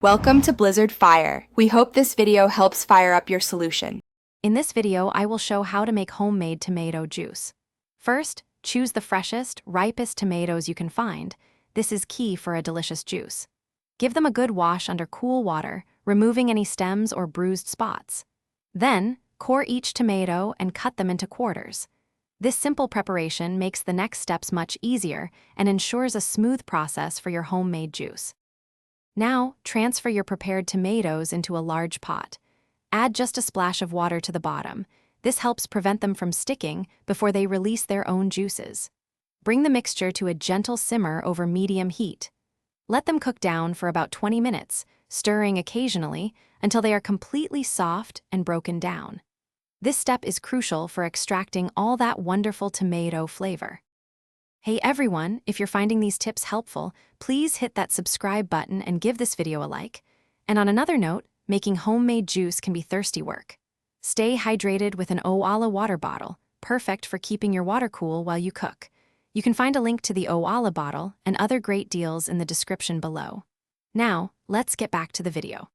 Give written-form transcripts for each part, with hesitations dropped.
Welcome to Blizzard Fire. We hope this video helps fire up your solution. In this video, I will show how to make homemade tomato juice. First, choose the freshest, ripest tomatoes you can find. This is key for a delicious juice. Give them a good wash under cool water, removing any stems or bruised spots. Then, core each tomato and cut them into quarters. This simple preparation makes the next steps much easier and ensures a smooth process for your homemade juice. Now, transfer your prepared tomatoes into a large pot. Add just a splash of water to the bottom. This helps prevent them from sticking before they release their own juices. Bring the mixture to a gentle simmer over medium heat. Let them cook down for about 20 minutes, stirring occasionally until they are completely soft and broken down. This step is crucial for extracting all that wonderful tomato flavor. Hey everyone, if you're finding these tips helpful, please hit that subscribe button and give this video a like. And on another note, making homemade juice can be thirsty work. Stay hydrated with an Owala water bottle, perfect for keeping your water cool while you cook. You can find a link to the Owala bottle and other great deals in the description below. Now, let's get back to the video.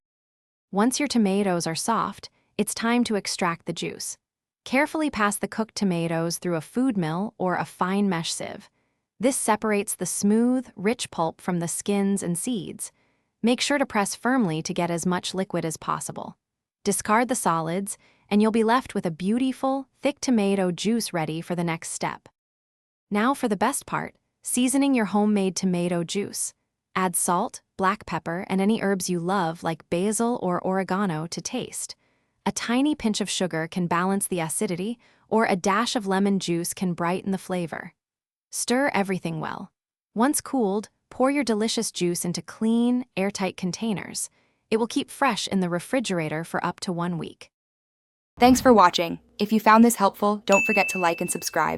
Once your tomatoes are soft, it's time to extract the juice. Carefully pass the cooked tomatoes through a food mill or a fine mesh sieve. This separates the smooth, rich pulp from the skins and seeds. Make sure to press firmly to get as much liquid as possible. Discard the solids, and you'll be left with a beautiful, thick tomato juice ready for the next step. Now for the best part, seasoning your homemade tomato juice. Add salt, black pepper, and any herbs you love like basil or oregano to taste. A tiny pinch of sugar can balance the acidity, or a dash of lemon juice can brighten the flavor. Stir everything well. Once cooled, pour your delicious juice into clean, airtight containers. It will keep fresh in the refrigerator for up to 1 week. Thanks for watching. If you found this helpful, don't forget to like and subscribe.